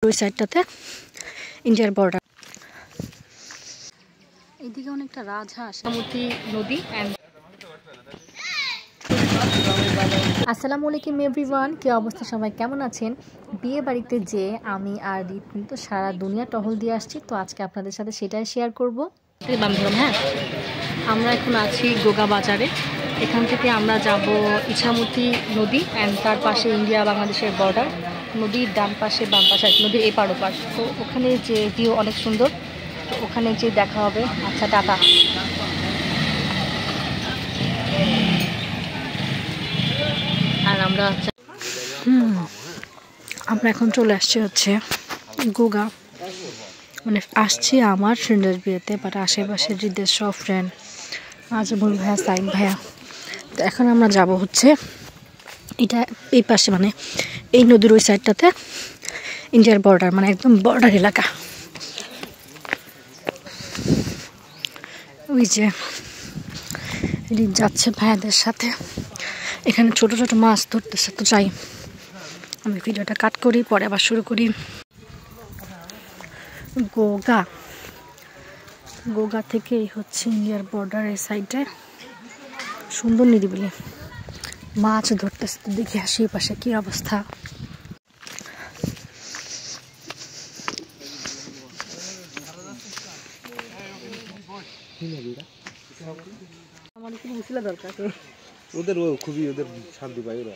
ওই সাইডটাতে ইন্ডিয়ার বর্ডার। এইদিকে অনেকটা রাজহাঁস, ইছামতি নদী। আসসালামু আলাইকুম এভরিওয়ান, কি অবস্থা সবাই, কেমন আছেন? বিয়ে বাড়িতে যে আমি আর রিত কিন্তু সারা দুনিয়া টহল দিয়ে আসছি, তো আজকে আপনাদের সাথে সেটাই শেয়ার করবো। হ্যাঁ, আমরা এখন আছি গোগা বাজারে। এখান থেকে আমরা যাব ইছামতি নদী অ্যান্ড তার পাশে ইন্ডিয়া বাংলাদেশের বর্ডার। নদীর ডান পাশে বাম পাশে নদীর এপার ওপার, তো ওখানে যে ভিউ অনেক সুন্দর, তো ওখানে যে দেখা হবে। আচ্ছা, টাটা। আর আমরা এখন চলে আসছি হচ্ছে গোগা, মানে আসছি আমার ফ্রেন্ডের বিয়েতে, বাট আশেপাশে হৃদের সব ফ্রেন্ড, আজমুল ভাইয়া, সাইদ ভাইয়া। তো এখন আমরা যাব হচ্ছে এটা এই পাশে, মানে এই নদীর ওই সাইডটাতে ইন্ডিয়ার বর্ডার, মানে একদম বর্ডার এলাকা। ওই যে হৃদ যাচ্ছে ভাইয়াদের সাথে, এখানে ছোট ছোট মাছ ধরতেছে। তো যাই, আমি ভিডিওটা কাট করি, পরে আবার শুরু করি। গোগা থেকেই হচ্ছে ইন্ডিয়ার বর্ডার, এই সাইডে সুন্দর নিরিবিলি, মাছ ধরতেছে। তো দেখি আশেপাশে কি অবস্থা। আমার কি মুছিল দরকার, ওদের খুবই ওদের শান্তি পায় ওরা।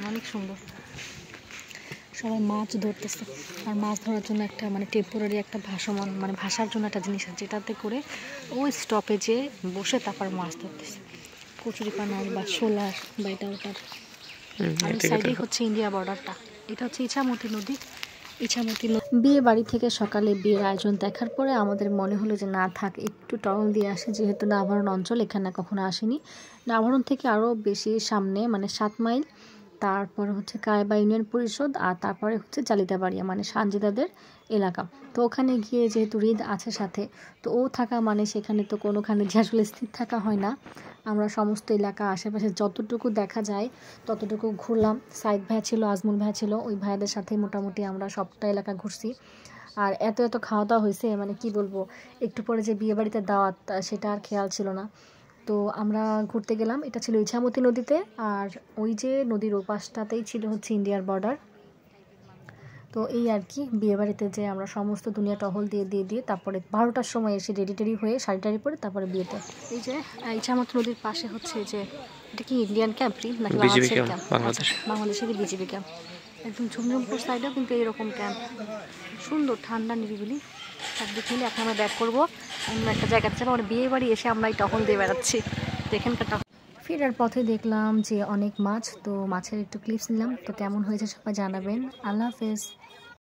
অনেক সুন্দর, সবাই মাছ ধরতেছে। আর মাছ ধরার জন্য একটা মানে টেম্পোরারি একটা ভাসমান, মানে ভাসার জন্য একটা জিনিস আছে, যেটাতে করে ওই স্টপেজে বসে তারপর মাছ ধরতেছে, কচুরি পানার বা শোলার বা এটা ওটার। আর সাইডে হচ্ছে ইন্ডিয়া বর্ডারটা, এটা হচ্ছে ইছামতি নদী। বিয়ে বাড়ি থেকে সকালে বিয়ের আয়োজন দেখার পরে আমাদের মনে হলো যে না থাক, একটু টহল দিয়ে আসে, যেহেতু নাভারণ অঞ্চল, এখানে কখনো আসেনি। নাভারণ থেকে আরও বেশি সামনে, মানে 7 মাইল, তারপরে হচ্ছে কায়বা ইউনিয়ন পরিষদ, আর তারপরে হচ্ছে জালিদাবাড়িয়া, মানে সানজিদাদের এলাকা। তো ওখানে গিয়ে যেহেতু হৃদ আছে সাথে, তো ও থাকা মানে সেখানে তো কোনোখানে যে আসলে স্থির থাকা হয় না। আমরা সমস্ত এলাকা আশেপাশে যতটুকু দেখা যায় ততটুকু ঘুরলাম। সাইদ ভাইয়া ছিল, আজমুল ভাইয়া ছিল, ওই ভাইয়াদের সাথে মোটামুটি আমরা সবটা এলাকা ঘুরছি। আর এত খাওয়া দাওয়া হয়েছে, মানে কি বলবো, একটু পরে যে বিয়ে বাড়িতে দাওয়াত সেটা আর খেয়াল ছিল না। তো আমরা ঘুরতে গেলাম, এটা ছিল ইছামতি নদীতে, আর ওই যে নদীর ওপাশটাতেই ছিল হচ্ছে ইন্ডিয়ার বর্ডার। তো এই আর কি, বিয়েবাড়িতে যে আমরা সমস্ত দুনিয়া টহল দিয়ে তারপরে 12টার সময় এসে রেডি হয়ে শাড়ি পরে তারপরে বিয়েতে। এই যে ইছামতি নদীর পাশে হচ্ছে যে, এটা কি ইন্ডিয়ান ক্যাম্প নাকি বাংলাদেশের ক্যাম্প? বাংলাদেশেরই বিজিবি ক্যাম্প, একদম ঝুমঝুমপুর সাইডেও কিন্তু এইরকম ক্যাম্প। সুন্দর ঠান্ডা নিরিবিলি সবদিক মিলে। এখন আমরা ব্যাক করবো অন্য একটা জায়গাতে যাবো, মানে বিয়ে বাড়ি এসে আমরা এই টহল দিয়ে বেড়াচ্ছি। তো এখানকার ফেরার পথে দেখলাম যে অনেক মাছ, তো মাছের একটু ক্লিপস নিলাম। তো কেমন হয়েছে সবাই জানাবেন। আল্লাহ হাফেজ।